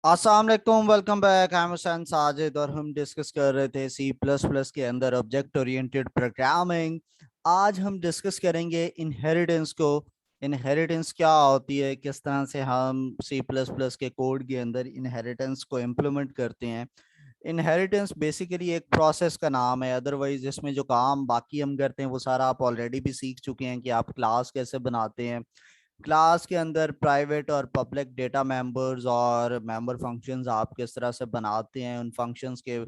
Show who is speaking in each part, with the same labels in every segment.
Speaker 1: अस्सलाम वालेकुम, welcome back. I am Hussain Sajid और हम डिस्कस कर रहे थे सी प्लस प्लस के अंदर ऑब्जेक्ट ओरिएंटेड प्रोग्रामिंग। आज हम डिस्कस करेंगे इनहेरिटेंस को। इनहेरिटेंस क्या होती है, किस तरह से हम सी प्लस प्लस के कोड के अंदर इनहेरिटेंस को इम्प्लीमेंट करते हैं। इनहेरिटेंस बेसिकली एक प्रोसेस का नाम है, अदरवाइज इसमें जो काम बाकी हम करते हैं वो सारा आप ऑलरेडी भी सीख चुके हैं कि आप क्लास कैसे बनाते हैं। क्लास के अंदर प्राइवेट और पब्लिक डेटा मेंबर्स और मेंबर फंक्शंस आप किस तरह से बनाते हैं, उन फंक्शंस के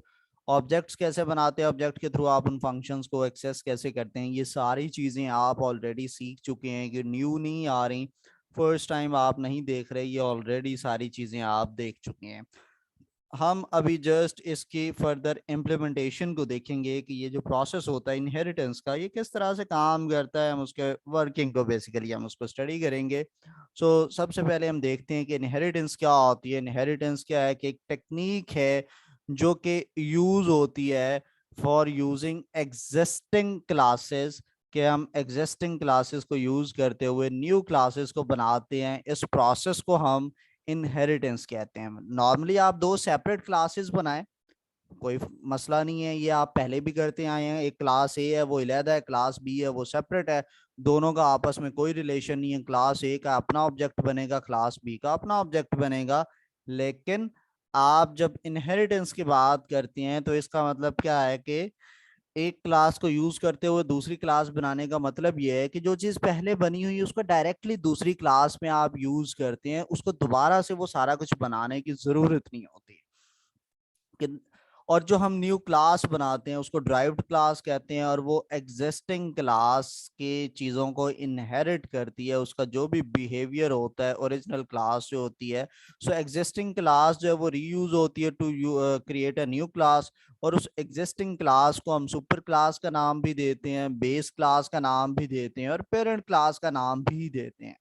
Speaker 1: ऑब्जेक्ट्स कैसे बनाते हैं, ऑब्जेक्ट के थ्रू आप उन फंक्शंस को एक्सेस कैसे करते हैं, ये सारी चीज़ें आप ऑलरेडी सीख चुके हैं। कि न्यू नहीं आ रही, फर्स्ट टाइम आप नहीं देख रहे, ये ऑलरेडी सारी चीज़ें आप देख चुके हैं। हम अभी जस्ट इसकी फर्दर इम्प्लीमेंटेशन को देखेंगे कि ये जो प्रोसेस होता है इनहेरिटेंस का, ये किस तरह से काम करता है। हम उसके वर्किंग को बेसिकली हम उसको स्टडी करेंगे। सबसे पहले हम देखते हैं कि इनहेरिटेंस क्या होती है। इनहेरिटेंस क्या है कि एक टेक्निक है जो कि यूज होती है फॉर यूजिंग एग्जिस्टिंग क्लासेस, कि हम एग्जिस्टिंग क्लासेस को यूज करते हुए न्यू क्लासेस को बनाते हैं। इस प्रोसेस को हम इनहेरिटेंस कहते हैं। नॉर्मली आप दो सेपरेट क्लासेस बनाएं, कोई मसला नहीं है, ये आप पहले भी करते आए हैं। एक क्लास ए है वो अलहदा है, क्लास बी है वो सेपरेट है, दोनों का आपस में कोई रिलेशन नहीं है। क्लास ए का अपना ऑब्जेक्ट बनेगा, क्लास बी का अपना ऑब्जेक्ट बनेगा। लेकिन आप जब इनहेरिटेंस की बात करते हैं तो इसका मतलब क्या है कि एक क्लास को यूज करते हुए दूसरी क्लास बनाने का मतलब यह है कि जो चीज पहले बनी हुई है उसको डायरेक्टली दूसरी क्लास में आप यूज करते हैं, उसको दोबारा से वो सारा कुछ बनाने की जरूरत नहीं होती कि। और जो हम न्यू क्लास बनाते हैं उसको ड्राइव्ड क्लास कहते हैं, और वो एग्जिस्टिंग क्लास के चीज़ों को इनहेरिट करती है, उसका जो भी बिहेवियर होता है ओरिजिनल क्लास जो होती है। एग्जिस्टिंग क्लास जो है वो रीयूज होती है to create a new class. और उस एग्जिस्टिंग क्लास को हम सुपर क्लास का नाम भी देते हैं, बेस क्लास का नाम भी देते हैं, और पेरेंट क्लास का नाम भी देते हैं।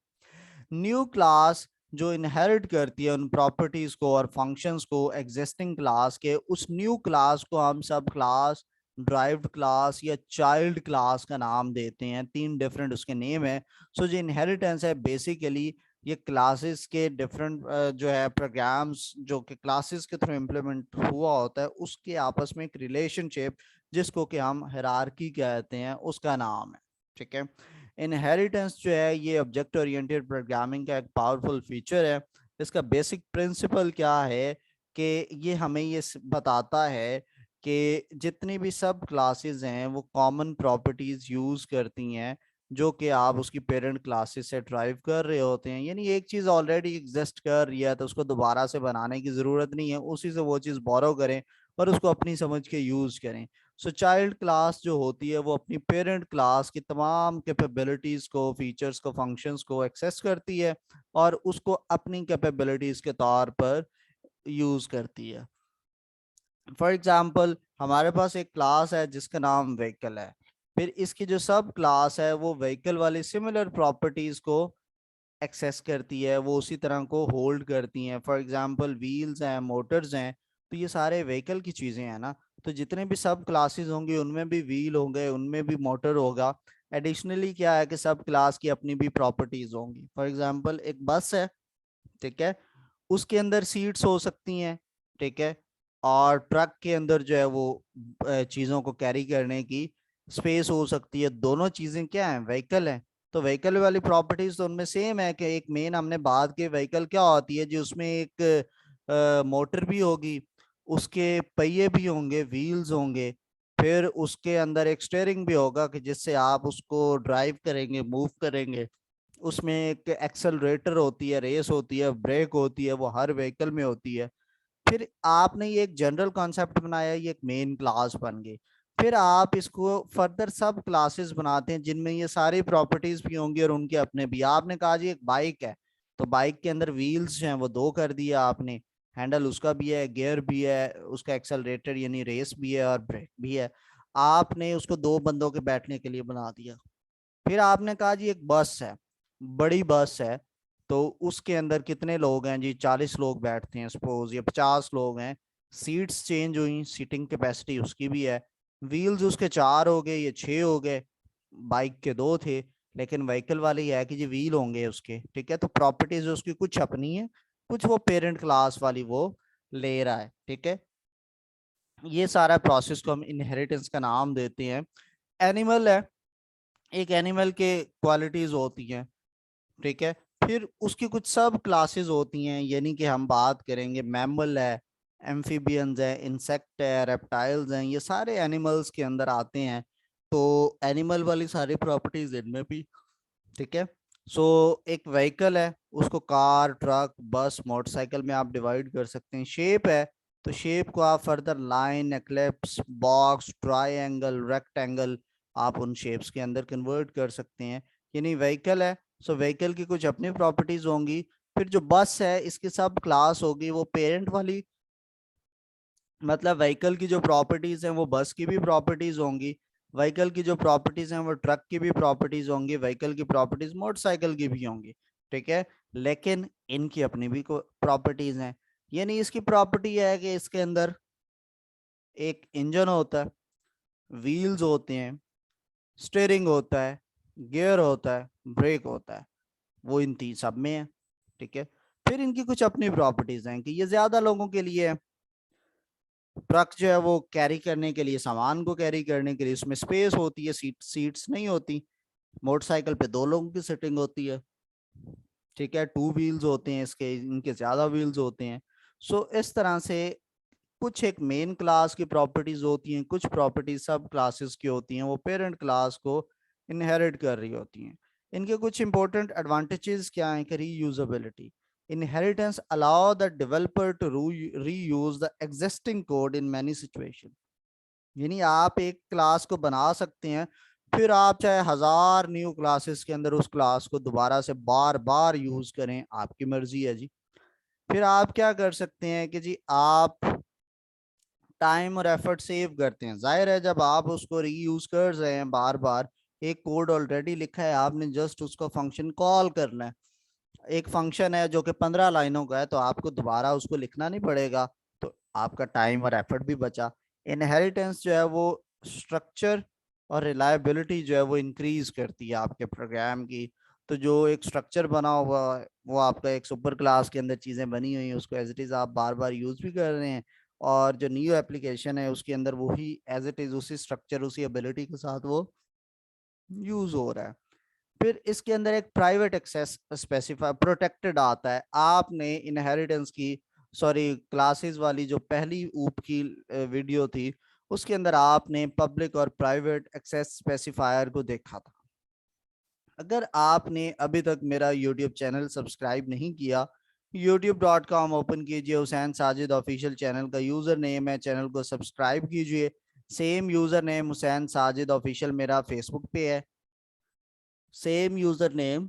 Speaker 1: न्यू क्लास जो इनहेरिट करती है उन प्रॉपर्टीज को और फंक्शंस को एग्जिस्टिंग क्लास के, उस न्यू क्लास को हम सब क्लास, ड्राइव्ड क्लास या चाइल्ड क्लास का नाम देते हैं। तीन डिफरेंट उसके नेम है। जो इनहेरिटेंस है बेसिकली ये क्लासेस के डिफरेंट जो है प्रोग्राम्स जो कि क्लासेस के थ्रू इम्प्लीमेंट हुआ होता है उसके आपस में एक रिलेशनशिप, जिसको कि हम हायरार्की कहते हैं, उसका नाम है। ठीक है। इनहेरिटेंस जो है ये ऑब्जेक्ट ओरिएंटेड प्रोग्रामिंग का एक पावरफुल फीचर है। इसका बेसिक प्रिंसिपल क्या है कि ये हमें ये बताता है कि जितनी भी सब क्लासेस हैं वो कॉमन प्रॉपर्टीज यूज करती हैं जो कि आप उसकी पेरेंट क्लासेस से ड्राइव कर रहे होते हैं। यानी एक चीज़ ऑलरेडी एग्जिस्ट कर रही है तो उसको दोबारा से बनाने की ज़रूरत नहीं है, उसी से वो चीज़ बोरो करें और उसको अपनी समझ के यूज़ करें। चाइल्ड क्लास जो होती है वो अपनी पेरेंट क्लास की तमाम कैपेबिलिटीज को, फीचर्स को, फंक्शंस को एक्सेस करती है और उसको अपनी कैपेबिलिटीज के तौर पर यूज करती है। फॉर एग्जाम्पल हमारे पास एक क्लास है जिसका नाम व्हीकल है, फिर इसकी जो सब क्लास है वो व्हीकल वाली सिमिलर प्रॉपर्टीज को एक्सेस करती है, वो उसी तरह को होल्ड करती हैं। फॉर एग्जांपल व्हील्स हैं, मोटर्स हैं, तो ये सारे व्हीकल की चीज़ें हैं ना। तो जितने भी सब क्लासेस होंगी उनमें भी व्हील होंगे, उनमें भी मोटर होगा। एडिशनली क्या है कि सब क्लास की अपनी भी प्रॉपर्टीज होंगी। फॉर एग्जांपल एक बस है, ठीक है, उसके अंदर सीट्स हो सकती हैं, ठीक है, और ट्रक के अंदर जो है वो चीज़ों को कैरी करने की स्पेस हो सकती है। दोनों चीज़ें क्या हैं, व्हीकल हैं। तो व्हीकल वाली प्रॉपर्टीज तो उनमें सेम है कि एक मेन हमने बात की व्हीकल क्या होती है जी, उसमें एक मोटर भी होगी, उसके पहिए भी होंगे, व्हील्स होंगे, फिर उसके अंदर एक स्टेयरिंग भी होगा कि जिससे आप उसको ड्राइव करेंगे, मूव करेंगे। उसमें एक एक्सेलरेटर होती है, रेस होती है, ब्रेक होती है, वो हर व्हीकल में होती है। फिर आपने ये एक जनरल कॉन्सेप्ट बनाया, ये एक मेन क्लास बन गई। फिर आप इसको फर्दर सब क्लासेस बनाते हैं जिनमें ये सारी प्रॉपर्टीज भी होंगी और उनके अपने भी। आपने कहा जी एक बाइक है, तो बाइक के अंदर व्हील्स जो हैं वो दो कर दिया आपने, हैंडल उसका भी है, गियर भी है, उसका एक्सेलरेटर यानी रेस भी है और ब्रेक भी है। आपने उसको दो बंदों के बैठने के लिए बना दिया। फिर आपने कहा जी एक बस है, बड़ी बस है, तो उसके अंदर कितने लोग हैं जी, 40 लोग बैठते हैं सपोज, या 50 लोग हैं। सीट्स चेंज हुई, सीटिंग कैपेसिटी उसकी भी है। व्हील्स उसके चार हो गए, ये छह हो गए, बाइक के दो थे। लेकिन व्हीकल वाले ये है कि जी व्हील होंगे उसके, ठीक है। तो प्रॉपर्टीज उसकी कुछ अपनी है, कुछ वो पेरेंट क्लास वाली वो ले रहा है। ठीक है, ये सारा प्रोसेस को हम इनहेरिटेंस का नाम देते हैं। एनिमल है, एक एनिमल के क्वालिटीज होती हैं। ठीक है, फिर उसकी कुछ सब क्लासेस होती हैं, यानी कि हम बात करेंगे मैमल है, एम्फीबियंस है, इंसेक्ट है, रेप्टाइल्स हैं, ये सारे एनिमल्स के अंदर आते हैं। तो एनिमल वाली सारी प्रॉपर्टीज इनमें भी। ठीक है, सो एक व्हीकल है, उसको कार, ट्रक, बस, मोटरसाइकिल में आप डिवाइड कर सकते हैं। शेप है, तो शेप को आप further line, eclipse, box, triangle, rectangle, आप उन शेप्स के अंदर कन्वर्ट कर सकते हैं। यानी व्हीकल है, सो व्हीकल की कुछ अपनी प्रॉपर्टीज होंगी। फिर जो बस है, इसकी सब क्लास होगी वो पेरेंट वाली, मतलब व्हीकल की जो प्रॉपर्टीज हैं वो बस की भी प्रॉपर्टीज होंगी, व्हीकल की जो प्रॉपर्टीज हैं वो ट्रक की भी प्रॉपर्टीज होंगी, व्हीकल की प्रॉपर्टीज मोटरसाइकिल की भी होंगी। ठीक है, लेकिन इनकी अपनी भी प्रॉपर्टीज हैं। यानी इसकी प्रॉपर्टी है कि इसके अंदर एक इंजन होता है, व्हील्स होते हैं, स्टीयरिंग होता है, गियर होता है, ब्रेक होता है, वो इन तीन सब में है। ठीक है, फिर इनकी कुछ अपनी प्रॉपर्टीज हैं कि ये ज्यादा लोगों के लिए है। ट्रक जो है वो कैरी करने के लिए, सामान को कैरी करने के लिए उसमें स्पेस होती है, सीट्स नहीं होती। मोटरसाइकिल पे दो लोगों की सिटिंग होती है। ठीक है, टू व्हील्स होते हैं इसके, इनके ज्यादा व्हील्स होते हैं। सो इस तरह से कुछ एक मेन क्लास की प्रॉपर्टीज होती हैं, कुछ प्रॉपर्टीज सब क्लासेस की होती हैं, वो पेरेंट क्लास को इनहेरिट कर रही होती हैं। इनके कुछ इंपॉर्टेंट एडवांटेजेस क्या हैं कि reusability, inheritance allow the developer to reuse the existing code in many situation. यानी आप एक क्लास को बना सकते हैं, फिर आप चाहे 1000 न्यू क्लासेस के अंदर उस क्लास को दोबारा से बार बार यूज करें, आपकी मर्जी है जी। फिर आप क्या कर सकते हैं कि जी आप टाइम और एफर्ट सेव करते हैं। जाहिर है जब आप उसको रीयूज कर रहे हैं बार बार, एक कोड ऑलरेडी लिखा है, आपने जस्ट उसको फंक्शन कॉल करना है। एक फंक्शन है जो कि 15 लाइनों का है, तो आपको दोबारा उसको लिखना नहीं पड़ेगा, तो आपका टाइम और एफर्ट भी बचा। इनहेरिटेंस जो है वो स्ट्रक्चर और रिलायबिलिटी जो है वो इंक्रीज करती है आपके प्रोग्राम की। तो जो एक स्ट्रक्चर बना हुआ है वो आपका एक सुपर क्लास के अंदर चीज़ें बनी हुई हैं, उसको एज इट इज़ आप बार बार यूज़ भी कर रहे हैं, और जो न्यू एप्लीकेशन है उसके अंदर वही एज इट इज़ उसी स्ट्रक्चर उसी एबिलिटी के साथ वो यूज़ हो रहा है। फिर इसके अंदर एक प्राइवेट एक्सेस स्पेसिफाई प्रोटेक्टेड आता है। आपने इनहेरिटेंस की, सॉरी क्लासेस वाली जो पहली ऊप की वीडियो थी, उसके अंदर आपने पब्लिक और प्राइवेट एक्सेस स्पेसिफायर को देखा था। अगर आपने अभी तक मेरा यूट्यूब चैनल सब्सक्राइब नहीं किया, youtube.com ओपन कीजिए, हुसैन साजिद ऑफिशियल चैनल का यूजर नेम है, चैनल को सब्सक्राइब कीजिए। Same user name Hussain Sajid official मेरा फेसबुक पे है, सेम यूजर नेम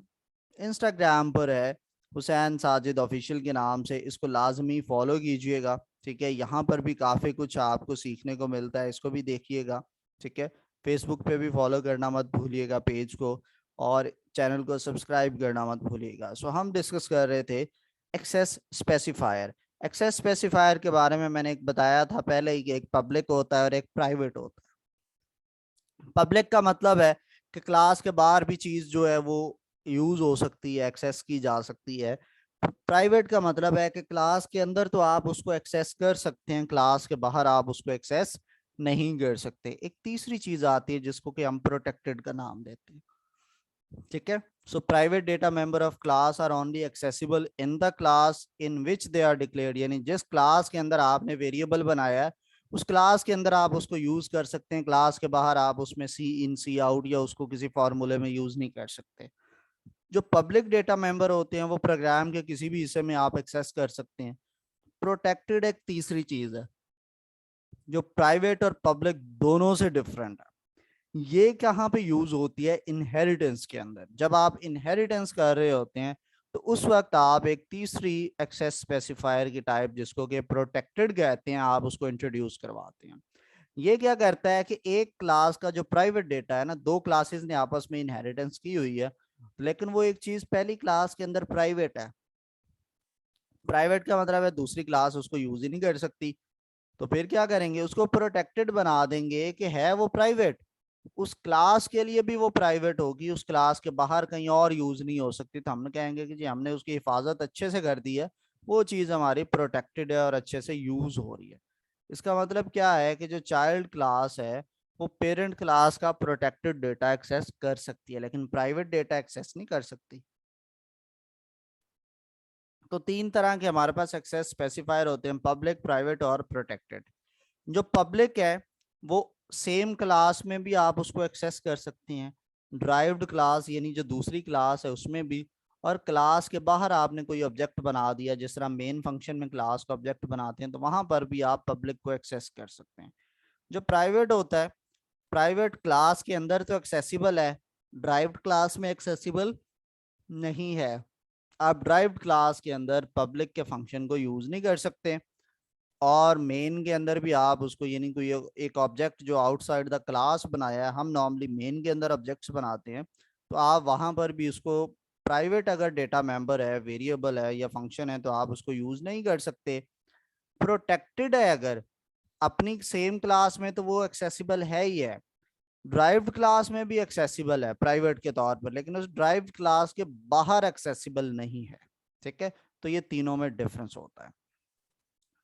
Speaker 1: इंस्टाग्राम पर है, हुसैन साजिद ऑफिशियल के नाम से, इसको लाजमी फॉलो कीजिएगा। ठीक है, यहाँ पर भी काफ़ी कुछ आपको सीखने को मिलता है, इसको भी देखिएगा। ठीक है, फेसबुक पे भी फॉलो करना मत भूलिएगा पेज को, और चैनल को सब्सक्राइब करना मत भूलिएगा। सो हम डिस्कस कर रहे थे एक्सेस स्पेसिफायर। एक्सेस स्पेसिफायर के बारे में मैंने एक बताया था पहले ही कि एक पब्लिक होता है और एक प्राइवेट होता है। पब्लिक का मतलब है कि क्लास के बाहर भी चीज़ जो है वो यूज हो सकती है, एक्सेस की जा सकती है। प्राइवेट का मतलब है कि क्लास के अंदर तो आप उसको एक्सेस कर सकते हैं, क्लास के बाहर आप उसको एक्सेस नहीं कर सकते। एक तीसरी चीज आती है जिसको कि हम प्रोटेक्टेड का नाम देते हैं। ठीक है, so private data member of class are only accessible in the class in which they are declared. यानी जिस क्लास के अंदर आपने वेरिएबल बनाया है उस क्लास के अंदर आप उसको यूज कर सकते हैं, क्लास के बाहर आप उसमें सी इन सी आउट या उसको किसी फॉर्मूले में यूज नहीं कर सकते। जो पब्लिक डेटा मेंबर होते हैं वो प्रोग्राम के किसी भी हिस्से में आप एक्सेस कर सकते हैं। प्रोटेक्टेड एक तीसरी चीज है जो प्राइवेट और पब्लिक दोनों से डिफरेंट है। ये कहाँ पे यूज होती है? इनहेरिटेंस के अंदर। जब आप इनहेरिटेंस कर रहे होते हैं तो उस वक्त आप एक तीसरी एक्सेस स्पेसिफायर की टाइप, जिसको कि प्रोटेक्टेड कहते हैं, आप उसको इंट्रोड्यूस करवाते हैं। ये क्या करता है कि एक क्लास का जो प्राइवेट डेटा है ना, दो क्लासेस ने आपस में इनहेरिटेंस की हुई है, लेकिन वो एक चीज पहली क्लास के अंदर प्राइवेट है। प्राइवेट का मतलब है दूसरी क्लास उसको यूज ही नहीं कर सकती। तो फिर क्या करेंगे, उसको प्रोटेक्टेड बना देंगे कि है वो प्राइवेट, उस क्लास के लिए भी वो प्राइवेट होगी, उस क्लास के बाहर कहीं और यूज नहीं हो सकती। तो हम कहेंगे कि जी हमने उसकी हिफाजत अच्छे से कर दी है, वो चीज़ हमारी प्रोटेक्टेड है और अच्छे से यूज हो रही है। इसका मतलब क्या है कि जो चाइल्ड क्लास है वो पेरेंट क्लास का प्रोटेक्टेड डेटा एक्सेस कर सकती है, लेकिन प्राइवेट डेटा एक्सेस नहीं कर सकती। तो तीन तरह के हमारे पास एक्सेस स्पेसिफायर होते हैं, पब्लिक, प्राइवेट और प्रोटेक्टेड। जो पब्लिक है वो सेम क्लास में भी आप उसको एक्सेस कर सकती हैं, ड्राइव्ड क्लास यानी जो दूसरी क्लास है उसमें भी, और क्लास के बाहर आपने कोई ऑब्जेक्ट बना दिया, जिस तरह मेन फंक्शन में क्लास का ऑब्जेक्ट बनाते हैं, तो वहां पर भी आप पब्लिक को एक्सेस कर सकते हैं। जो प्राइवेट होता है, प्राइवेट क्लास के अंदर तो एक्सेसिबल है, ड्राइव्ड क्लास में एक्सेसिबल नहीं है। आप ड्राइव्ड क्लास के अंदर पब्लिक के फंक्शन को यूज नहीं कर सकते, और मेन के अंदर भी आप उसको, यानी कोई एक ऑब्जेक्ट जो आउटसाइड द क्लास बनाया है, हम नॉर्मली मेन के अंदर ऑब्जेक्ट्स बनाते हैं, तो आप वहां पर भी उसको, प्राइवेट अगर डेटा मेंबर है, वेरिएबल है या फंक्शन है, तो आप उसको यूज नहीं कर सकते। प्रोटेक्टेड है अगर अपनी सेम क्लास में, तो वो एक्सेसिबल है ही है, ड्राइव्ड क्लास में भी एक्सेसिबल है प्राइवेट के तौर पर, लेकिन उस ड्राइव्ड क्लास के बाहर एक्सेसिबल नहीं है। ठीक है, तो ये तीनों में डिफरेंस होता है।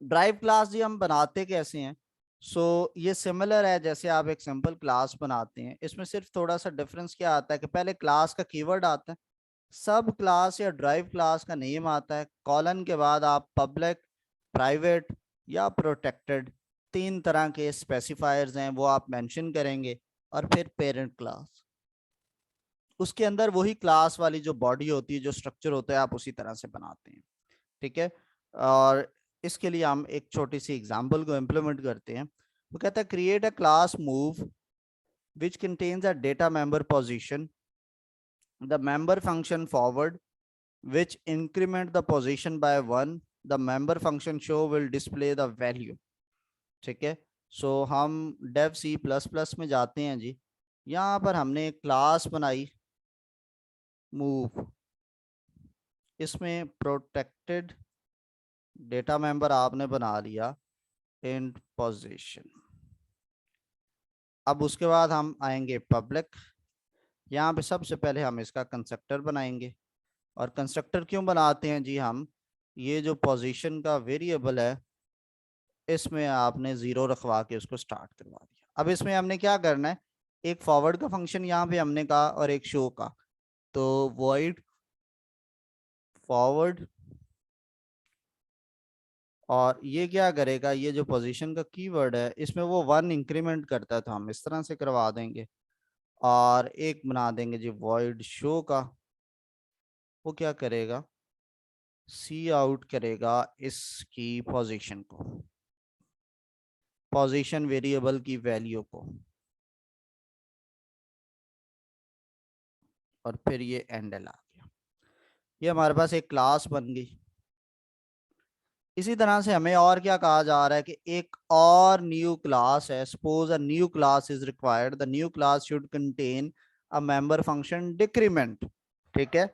Speaker 1: ड्राइव क्लास जी हम बनाते कैसे हैं? ये सिमिलर है जैसे आप एक सिंपल क्लास बनाते हैं, इसमें सिर्फ थोड़ा सा डिफरेंस क्या आता है कि पहले क्लास का कीवर्ड आता है, सब क्लास या ड्राइव क्लास का नेम आता है, कॉलन के बाद आप पब्लिक, प्राइवेट या प्रोटेक्टेड, तीन तरह के स्पेसिफायर्स हैं वो आप मेंशन करेंगे, और फिर पेरेंट क्लास, उसके अंदर वही क्लास वाली जो बॉडी होती है, जो स्ट्रक्चर होता है, आप उसी तरह से बनाते हैं। ठीक है, और इसके लिए हम एक छोटी सी एग्जांपल को इम्प्लीमेंट करते हैं। वो कहता है create a class move which contains a data member position, the member function forward which increment the position by 1, the member function show will display the value। ठीक है, हम dev C++ में जाते हैं जी। यहाँ पर हमने एक क्लास बनाई move, इसमें प्रोटेक्टेड डेटा मेंबर आपने बना लिया int position। अब उसके बाद हम आएंगे पब्लिक, यहाँ पे सबसे पहले हम इसका कंस्ट्रक्टर बनाएंगे। और कंस्ट्रक्टर क्यों बनाते हैं जी हम? ये जो पोजीशन का वेरिएबल है, इसमें आपने जीरो रखवा के उसको स्टार्ट करवा दिया। अब इसमें हमने क्या करना है, एक फॉरवर्ड का फंक्शन यहाँ पे हमने कहा और एक शो का, तो वॉइड फॉरवर्ड, और ये क्या करेगा, ये जो पोजीशन का कीवर्ड है इसमें वो 1 इंक्रीमेंट करता है, तो हम इस तरह से करवा देंगे। और एक बना देंगे जी वॉइड शो का, वो क्या करेगा, सी आउट करेगा इसकी पोजीशन को, पोजीशन वेरिएबल की वैल्यू को, और फिर ये एंडल आ गया। ये हमारे पास एक क्लास बन गई। इसी तरह से हमें और क्या कहा जा रहा है कि एक और न्यू क्लास है, suppose a new class is required, the new class should contain a member function decrement. ठीक है,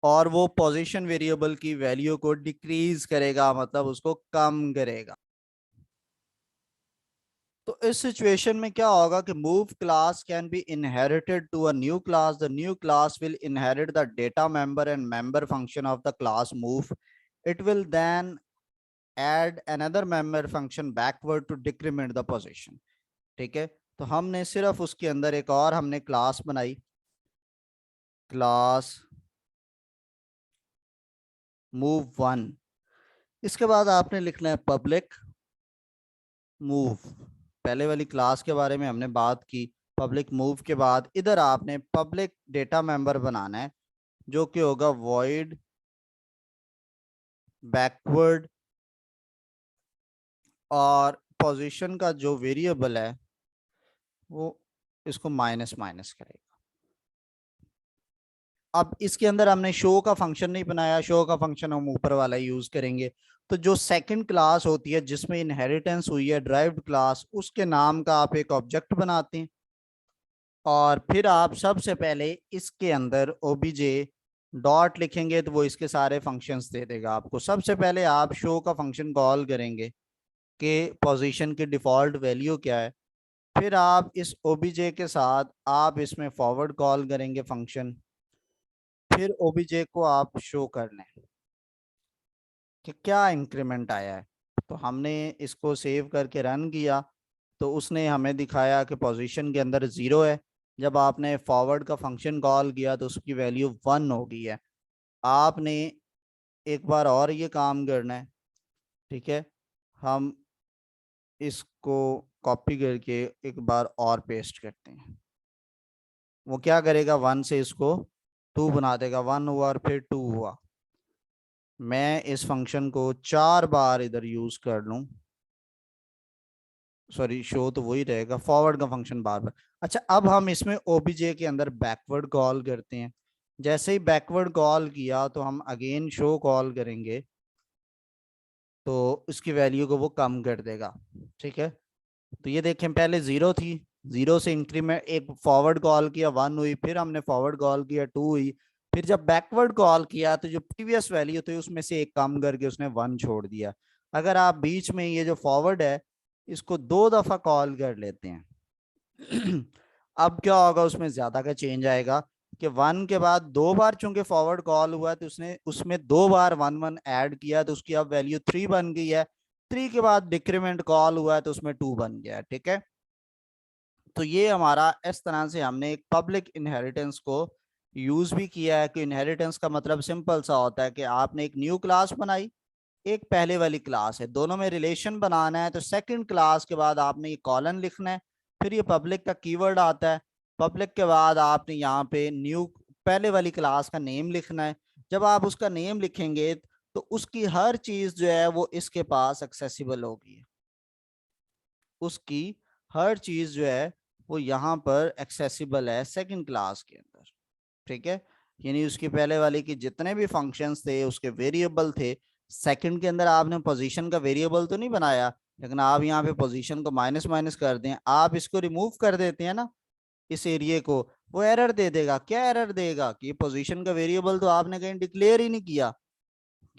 Speaker 1: और वो पोजीशन वेरिएबल की वैल्यू को डिक्रीज करेगा, मतलब उसको कम करेगा। तो इस सिचुएशन में क्या होगा कि move class can be inherited to a new class, the new class will inherit the data member and member function of the class move, it will then add another member function backward to decrement the position। ठीक है, तो हमने सिर्फ उसके अंदर एक और हमने क्लास बनाई, क्लास मूव 1। इसके बाद आपने लिखना है पब्लिक मूव, पहले वाली क्लास के बारे में हमने बात की। पब्लिक मूव के बाद इधर आपने पब्लिक डेटा मेंबर बनाना है, जो कि होगा वॉइड बैकवर्ड, और पोजीशन का जो वेरिएबल है वो इसको माइनस माइनस करेगा। अब इसके अंदर हमने शो का फंक्शन नहीं बनाया, शो का फंक्शन हम ऊपर वाला यूज करेंगे। तो जो सेकंड क्लास होती है जिसमें इनहेरिटेंस हुई है, ड्राइव्ड क्लास, उसके नाम का आप एक ऑब्जेक्ट बनाते हैं, और फिर आप सबसे पहले इसके अंदर ओबीजे डॉट लिखेंगे, तो वो इसके सारे फंक्शंस दे देगा आपको। सबसे पहले आप शो का फंक्शन कॉल करेंगे कि पोजीशन की डिफॉल्ट वैल्यू क्या है, फिर आप इस ओबीजे के साथ आप इसमें फॉरवर्ड कॉल करेंगे फंक्शन, फिर ओबीजे को आप शो कर लें। कि क्या इंक्रीमेंट आया है। तो हमने इसको सेव करके रन किया तो उसने हमें दिखाया कि पोजीशन के अंदर 0 है। जब आपने फॉरवर्ड का फंक्शन कॉल किया तो उसकी वैल्यू 1 हो गई है। आपने एक बार और ये काम करना है, ठीक है। हम इसको कॉपी करके एक बार और पेस्ट करते हैं। वो क्या करेगा, 1 से इसको 2 बना देगा, 1 हुआ और फिर 2 हुआ। मैं इस फंक्शन को 4 बार इधर यूज कर लूं, सॉरी शो तो वही रहेगा, फॉरवर्ड का फंक्शन बार बार। अच्छा, अब हम इसमें ओबीजे के अंदर बैकवर्ड कॉल करते हैं। जैसे ही बैकवर्ड कॉल किया तो हम अगेन शो कॉल करेंगे तो उसकी वैल्यू को वो कम कर देगा, ठीक है। तो ये देखें, पहले 0 थी, 0 से इंक्रीमेंट, एक फॉरवर्ड कॉल किया 1 हुई, फिर हमने फॉरवर्ड कॉल किया 2 हुई, फिर जब बैकवर्ड कॉल किया तो जो प्रीवियस वैल्यू थी उसमें से एक कम करके उसने 1 छोड़ दिया। अगर आप बीच में ये जो फॉरवर्ड है इसको 2 दफा कॉल कर लेते हैं अब क्या होगा, उसमें ज्यादा का चेंज आएगा कि 1 के बाद 2 बार चूंकि फॉरवर्ड कॉल हुआ तो उसने उसमें 2 बार 1 1 ऐड किया तो उसकी अब वैल्यू 3 बन गई है। 3 के बाद डिक्रीमेंट कॉल हुआ है तो उसमें 2 बन गया है, ठीक है। तो ये हमारा इस तरह से हमने एक पब्लिक इनहेरिटेंस को यूज भी किया है कि इनहेरिटेंस का मतलब सिंपल सा होता है कि आपने एक न्यू क्लास बनाई, एक पहले वाली क्लास है, दोनों में रिलेशन बनाना है तो सेकंड क्लास के बाद आपने ये कॉलन लिखना है। फिर ये पब्लिक का कीवर्ड आता है, पब्लिक के बाद आपने यहाँ पे न्यू पहले वाली क्लास का नेम लिखना है। जब आप उसका नेम लिखेंगे तो उसकी हर चीज जो है वो इसके पास एक्सेसिबल होगी, उसकी हर चीज जो है वो यहाँ पर एक्सेसिबल है सेकंड क्लास के अंदर, ठीक है। यानी उसकी पहले वाले की जितने भी फंक्शंस थे उसके वेरिएबल थे, सेकंड के अंदर आपने पोजीशन का वेरिएबल तो नहीं बनाया, लेकिन आप यहाँ पे पोजीशन को माइनस माइनस कर दें, आप इसको रिमूव कर देते हैं ना इस एरिया को, वो एरर दे देगा। क्या एरर देगा कि पोजीशन का वेरिएबल तो आपने कहीं डिक्लेयर ही नहीं किया।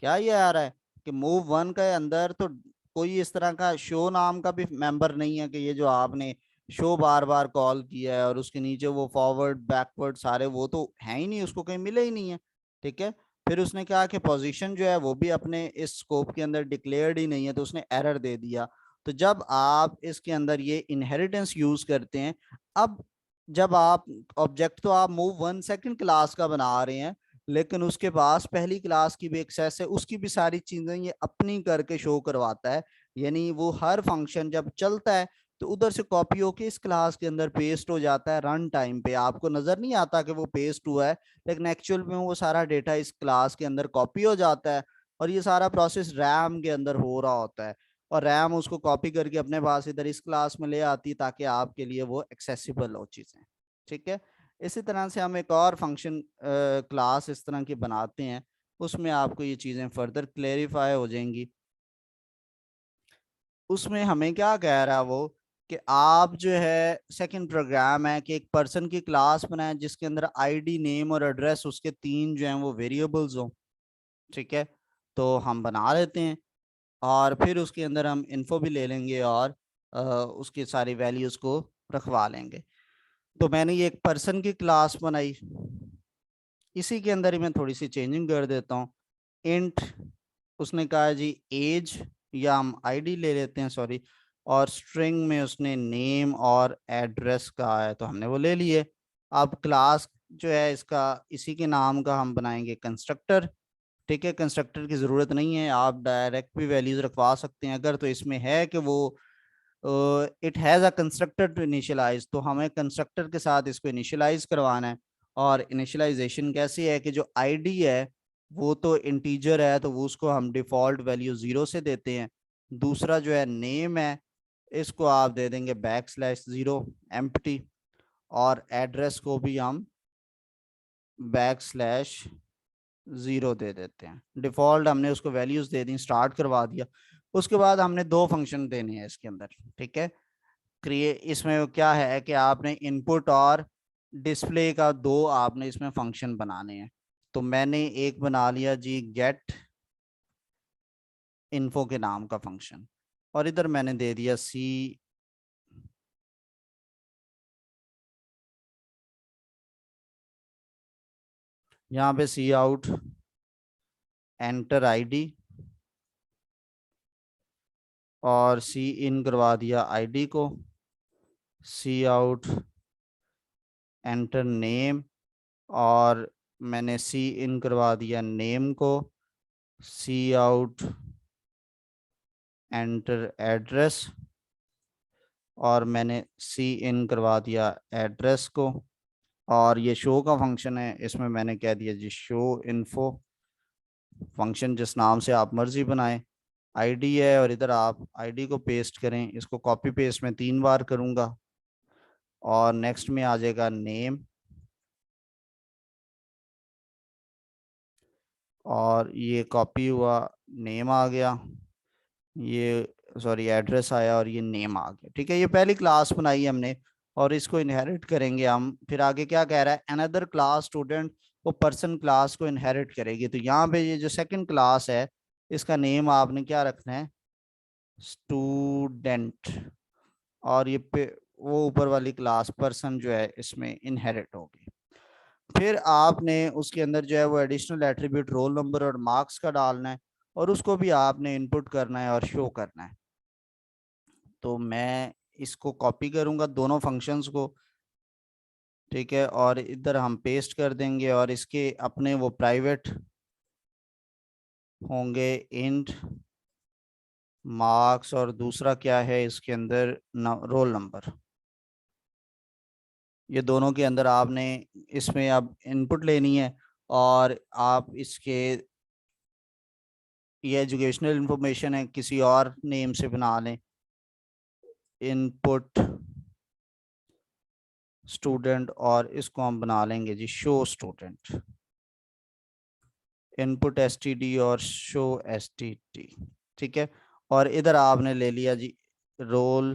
Speaker 1: क्या ये आ रहा है कि मूव वन के अंदर तो कोई इस तरह का शो नाम का भी मेंबर नहीं है कि ये जो आपने शो बार बार कॉल किया है और उसके नीचे वो फॉरवर्ड बैकवर्ड सारे वो तो है ही नहीं, उसको कहीं मिले ही नहीं है, ठीक है। फिर उसने कहा कि पोजीशन जो है वो भी अपने इस स्कोप के अंदर डिक्लेयर्ड ही नहीं है तो उसने एरर दे दिया। तो जब आप इसके अंदर ये इनहेरिटेंस यूज करते हैं, अब जब आप ऑब्जेक्ट तो आप मूव वन सेकंड क्लास का बना रहे हैं लेकिन उसके पास पहली क्लास की भी एक्सेस है, उसकी भी सारी चीजें ये अपनी करके शो करवाता है। यानी वो हर फंक्शन जब चलता है तो उधर से कॉपी होके इस क्लास के अंदर पेस्ट हो जाता है। रन टाइम पे आपको नजर नहीं आता कि वो पेस्ट हुआ है, लेकिन एक्चुअल में वो सारा डेटा इस क्लास के अंदर कॉपी हो जाता है और ये सारा प्रोसेस रैम के अंदर हो रहा होता है और रैम उसको कॉपी करके अपने पास इधर इस क्लास में ले आती है ताकि आपके लिए वो एक्सेसिबल हो चीजें, ठीक है। इसी तरह से हम एक और फंक्शन क्लास इस तरह की बनाते हैं, उसमें आपको ये चीज़ें फर्दर क्लेरिफाई हो जाएंगी। उसमें हमें क्या कह रहा है वो कि आप जो है सेकंड प्रोग्राम है कि एक पर्सन की क्लास बनाए जिसके अंदर आईडी नेम और एड्रेस उसके 3 जो हैं वो वेरिएबल्स हों, ठीक है। तो हम बना लेते हैं और फिर उसके अंदर हम इन्फो भी ले लेंगे और उसकी सारी वैल्यूज़ को रखवा लेंगे। तो मैंने ये एक पर्सन की क्लास बनाई, इसी के अंदर ही मैं थोड़ी सी चेंजिंग कर देता हूँ। इंट उसने कहा जी एज, या हम आईडी ले लेते हैं सॉरी, और स्ट्रिंग में उसने नेम और एड्रेस कहा है तो हमने वो ले लिए। अब क्लास जो है इसका इसी के नाम का हम बनाएंगे कंस्ट्रक्टर, ठीक है। कंस्ट्रक्टर की ज़रूरत नहीं है, आप डायरेक्ट भी वैल्यूज़ रखवा सकते हैं। अगर तो इसमें है कि वो it has a constructor to initialize तो हमें कंस्ट्रक्टर के साथ इसको इनिशियलाइज करवाना है। और इनिशियलाइजेशन कैसी है कि जो आईडी है वो तो इंटीजर है तो वो उसको हम डिफॉल्ट वैल्यू 0 से देते हैं। दूसरा जो है नेम है, इसको आप दे देंगे \0 एम्प्टी, और एड्रेस को भी हम \0 दे देते हैं। डिफॉल्ट हमने उसको वैल्यूज दे दी, स्टार्ट करवा दिया। उसके बाद हमने 2 फंक्शन देने हैं इसके अंदर, ठीक है। क्रिएट इसमें क्या है कि आपने इनपुट और डिस्प्ले का 2 आपने इसमें फंक्शन बनाने हैं। तो मैंने एक बना लिया जी गेट इन्फो के नाम का फंक्शन, और इधर मैंने दे दिया सी, यहाँ पे सी आउट एंटर आईडी, और सी इन करवा दिया आईडी को, सी आउट एंटर नेम, और मैंने सी इन करवा दिया नेम को, सी आउट एंटर एड्रेस, और मैंने सी इन करवा दिया एड्रेस को। और ये शो का फंक्शन है, इसमें मैंने कह दिया जी शो इन्फो, फंक्शन जिस नाम से आप मर्जी बनाएं। आईडी है और इधर आप आईडी को पेस्ट करें, इसको कॉपी पेस्ट में 3 बार करूंगा। और नेक्स्ट में आ जाएगा नेम, और ये कॉपी हुआ, नेम आ गया, ये सॉरी एड्रेस आया और ये नेम आ गया। ठीक है, ये पहली क्लास बनाई हमने और इसको इनहेरिट करेंगे हम। फिर आगे क्या कह रहा है, अनदर क्लास स्टूडेंट, वो पर्सन क्लास को इनहेरिट करेगी। तो यहाँ पे ये जो सेकंड क्लास है इसका नेम आपने क्या रखना है, स्टूडेंट, और ये पे वो ऊपर वाली क्लास पर्सन जो है इसमें इनहेरिट होगी। फिर आपने उसके अंदर जो है वो एडिशनल एट्रीब्यूट रोल नंबर और मार्क्स का डालना है और उसको भी आपने इनपुट करना है और शो करना है। तो मैं इसको कॉपी करूंगा दोनों फंक्शंस को, ठीक है, और इधर हम पेस्ट कर देंगे और इसके अपने वो प्राइवेट होंगे इंट मार्क्स, और दूसरा क्या है इसके अंदर रोल नंबर। ये दोनों के अंदर आपने इसमें अब इनपुट लेनी है और आप इसके ये एजुकेशनल इंफॉर्मेशन है किसी और नेम से बना लें, इनपुट स्टूडेंट, और इसको हम बना लेंगे जी शो स्टूडेंट, इनपुट एसटीडी और शो एसटीडी। ठीक है, और इधर आपने ले लिया जी रोल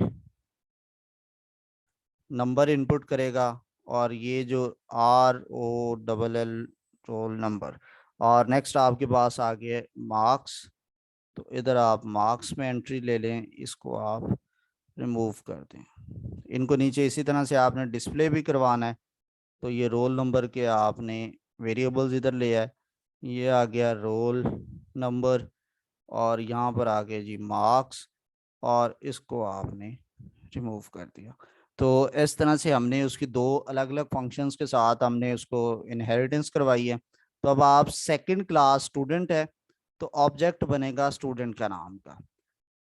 Speaker 1: नंबर इनपुट करेगा, और ये जो ROLL रोल नंबर, और नेक्स्ट आपके पास आ गया मार्क्स। तो इधर आप मार्क्स में एंट्री ले लें, इसको आप रिमूव कर दें। इनको नीचे इसी तरह से आपने डिस्प्ले भी करवाना है। तो ये रोल नंबर के आपने वेरिएबल्स इधर ले आए, ये आ गया रोल नंबर, और यहाँ पर आ गया जी मार्क्स, और इसको आपने रिमूव कर दिया। तो इस तरह से हमने उसकी दो अलग अलग फंक्शंस के साथ हमने उसको इनहेरिटेंस करवाई है। तो अब आप सेकंड क्लास स्टूडेंट है तो ऑब्जेक्ट बनेगा स्टूडेंट का नाम का।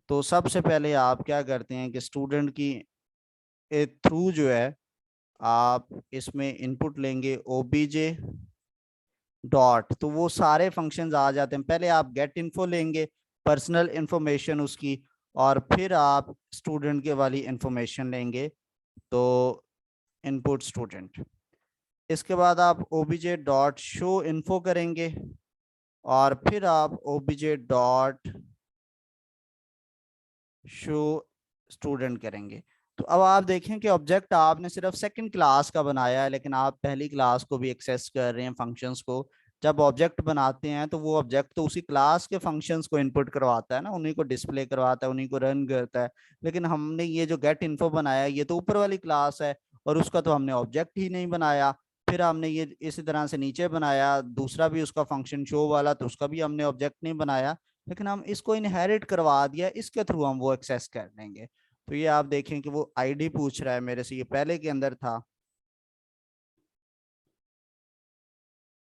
Speaker 1: तो सबसे पहले आप क्या करते हैं कि स्टूडेंट की थ्रू जो है आप इसमें इनपुट लेंगे ओबीजे डॉट, तो वो सारे फंक्शंस आ जाते हैं। पहले आप गेट इन्फो लेंगे, पर्सनल इंफॉर्मेशन उसकी, और फिर आप स्टूडेंट के वाली इंफॉर्मेशन लेंगे, तो इनपुट स्टूडेंट। इसके बाद आप ओबीजे डॉट शो इन्फो करेंगे और फिर आप ओबीजे डॉट शो स्टूडेंट करेंगे। तो अब आप देखें कि ऑब्जेक्ट आपने सिर्फ सेकंड क्लास का बनाया है, लेकिन आप पहली क्लास को भी एक्सेस कर रहे हैं फंक्शंस को। जब ऑब्जेक्ट बनाते हैं तो वो ऑब्जेक्ट तो उसी क्लास के फंक्शंस को इनपुट करवाता है ना, उन्हीं को डिस्प्ले करवाता है, उन्हीं को रन करता है। लेकिन हमने ये जो गेट इन्फो बनाया ये तो ऊपर वाली क्लास है और उसका तो हमने ऑब्जेक्ट ही नहीं बनाया। फिर हमने ये इसी तरह से नीचे बनाया दूसरा भी उसका फंक्शन शो वाला, तो उसका भी हमने ऑब्जेक्ट नहीं बनाया, लेकिन हम इसको इनहेरिट करवा दिया, इसके थ्रू हम वो एक्सेस कर लेंगे। तो ये आप देखें कि वो आईडी पूछ रहा है मेरे से, ये पहले के अंदर था।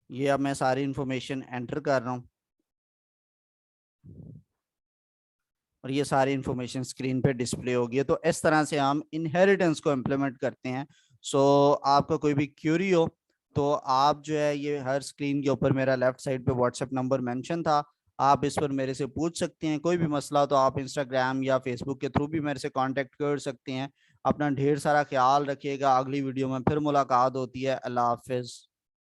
Speaker 1: ये अब मैं सारी इंफॉर्मेशन एंटर कर रहा हूँ और ये सारी इंफॉर्मेशन स्क्रीन पे डिस्प्ले होगी है। तो इस तरह से हम इनहेरिटेंस को इम्प्लीमेंट करते हैं। सो आपका कोई भी क्यूरी हो तो आप जो है ये हर स्क्रीन के ऊपर मेरा लेफ्ट साइड पे व्हाट्सएप नंबर मेंशन था, आप इस पर मेरे से पूछ सकते हैं। कोई भी मसला तो आप इंस्टाग्राम या फेसबुक के थ्रू भी मेरे से कांटेक्ट कर सकते हैं। अपना ढेर सारा ख्याल रखिएगा, अगली वीडियो में फिर मुलाकात होती है। अल्लाह हाफिज।